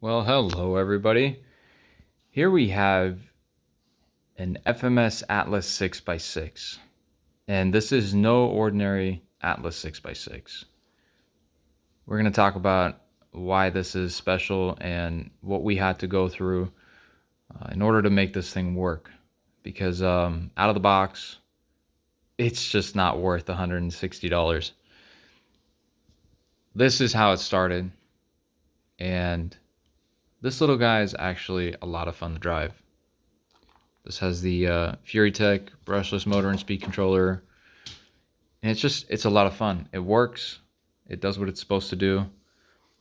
Well, hello everybody. Here we have an FMS Atlas 6x6. And this is no ordinary Atlas 6x6. We're going to talk about why this is special and what we had to go through in order to make this thing work. Because out of the box, it's just not worth $160. This is how it started. And this little guy is actually a lot of fun to drive. This has the FuriTech brushless motor and speed controller. And it's a lot of fun. It works. It does what it's supposed to do.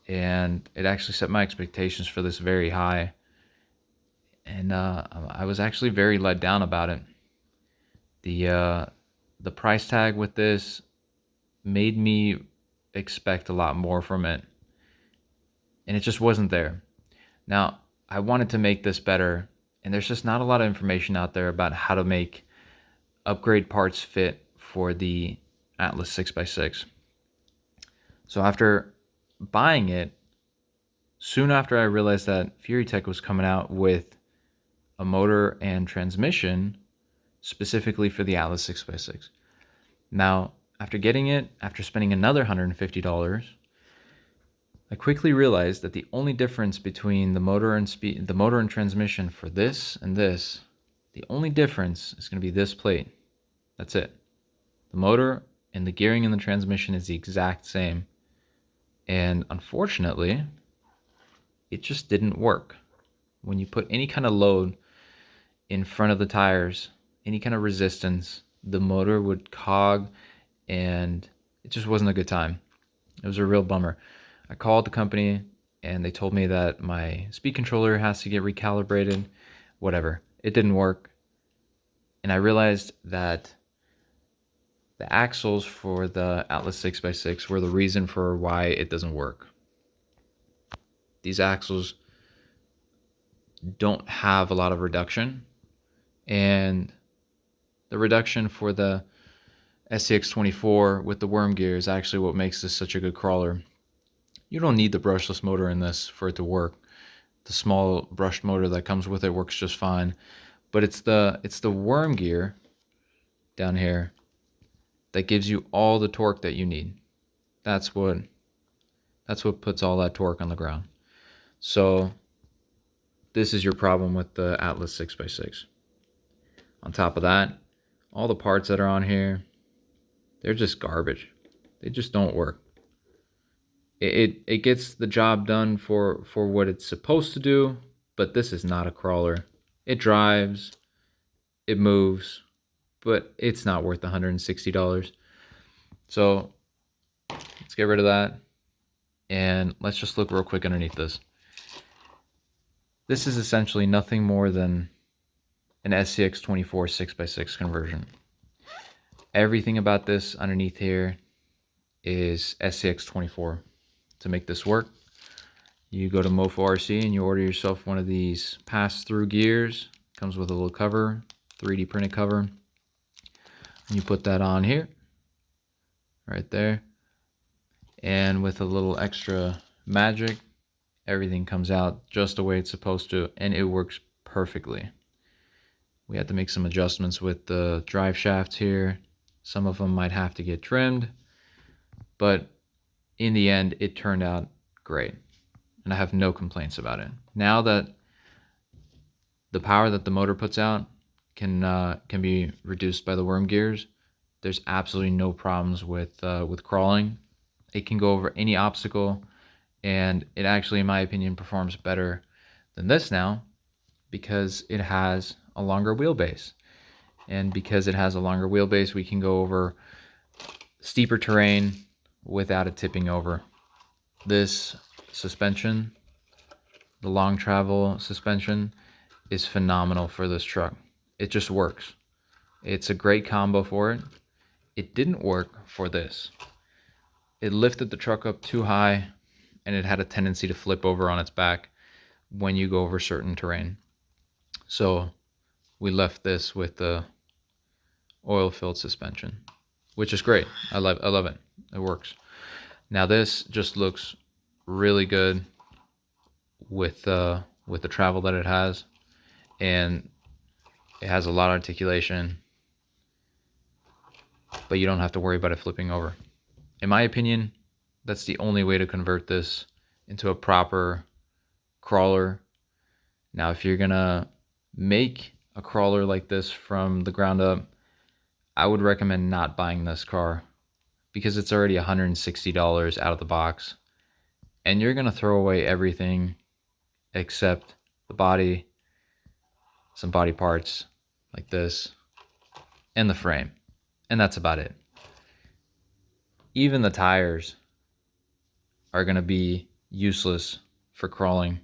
And it actually set my expectations for this very high. And I was actually very let down about it. The price tag with this made me expect a lot more from it. And it just wasn't there. Now, I wanted to make this better. And there's just not a lot of information out there about how to make upgrade parts fit for the Atlas 6x6. So after buying it, soon after I realized that FuriTech was coming out with a motor and transmission specifically for the Atlas 6x6. Now, after getting it, after spending another $150, I quickly realized that the only difference between the motor and transmission for this and this, the only difference is going to be this plate. That's it. The motor and the gearing and the transmission is the exact same. And unfortunately, it just didn't work. When you put any kind of load in front of the tires, any kind of resistance, the motor would cog, and it just wasn't a good time. It was a real bummer. I called the company and they told me that my speed controller has to get recalibrated. Whatever. It didn't work. And I realized that the axles for the Atlas 6x6 were the reason for why it doesn't work. These axles don't have a lot of reduction, and the reduction for the SCX24 with the worm gear is actually what makes this such a good crawler. You don't need the brushless motor in this for it to work. The small brushed motor that comes with it works just fine, but it's the worm gear down here that gives you all the torque that you need. That's what puts all that torque on the ground. So this is your problem with the Atlas 6x6. On top of that, all the parts that are on here, they're just garbage. They just don't work. It gets the job done for what it's supposed to do, but this is not a crawler. It drives, it moves, but it's not worth $160. So let's get rid of that, and let's just look real quick underneath this. This is essentially nothing more than an SCX24 6x6 conversion. Everything about this underneath here is SCX24. To make this work, you go to Mofo RC and you order yourself one of these pass-through gears. Comes with a little cover, 3D printed cover. And you put that on here, right there. And with a little extra magic, everything comes out just the way it's supposed to, and it works perfectly. We had to make some adjustments with the drive shafts here. Some of them might have to get trimmed, but in the end, it turned out great, and I have no complaints about it. Now that the power that the motor puts out can be reduced by the worm gears, there's absolutely no problems with crawling. It can go over any obstacle, and it actually, in my opinion, performs better than this now because it has a longer wheelbase. And because it has a longer wheelbase, we can go over steeper terrain without it tipping over. This suspension, the long travel suspension, is phenomenal for this truck. It just works. It's a great combo for it. It didn't work for this. It lifted the truck up too high, and it had a tendency to flip over on its back when you go over certain terrain. So we left this with the oil-filled suspension, which is great. I love it. It works. Now this just looks really good with the travel that it has, and it has a lot of articulation, but you don't have to worry about it flipping over. In my opinion, that's the only way to convert this into a proper crawler. Now, if you're gonna make a crawler like this from the ground up, I would recommend not buying this car because it's already $160 out of the box, and you're gonna throw away everything except the body, some body parts like this, and the frame, and that's about it. Even the tires are gonna be useless for crawling.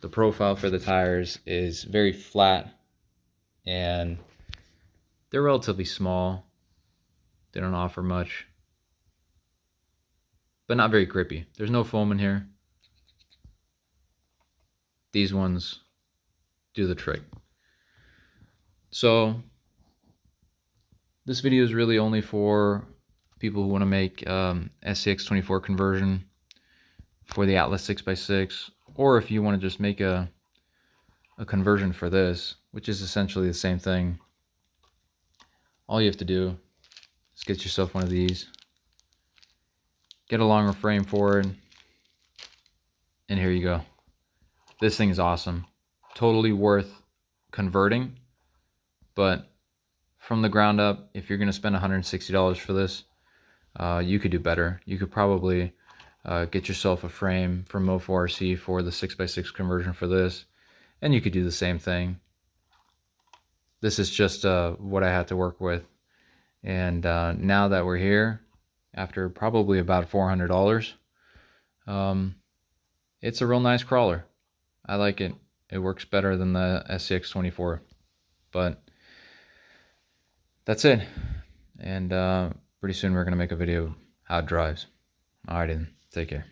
The profile for the tires is very flat, and they're relatively small. They don't offer much, but not very grippy. There's no foam in here. These ones do the trick. So this video is really only for people who want to make SCX24 conversion for the Atlas 6x6, or if you want to just make a conversion for this, which is essentially the same thing. All you have to do is get yourself one of these, get a longer frame for it, and here you go. This thing is awesome. Totally worth converting, but from the ground up, if you're going to spend $160 for this, you could do better. You could probably get yourself a frame from Mo4RC for the 6x6 conversion for this, and you could do the same thing. This is just what I had to work with, and now that we're here, after probably about $400, it's a real nice crawler. I like it. It works better than the SCX24, but that's it. And pretty soon we're going to make a video how it drives. Alright then, take care.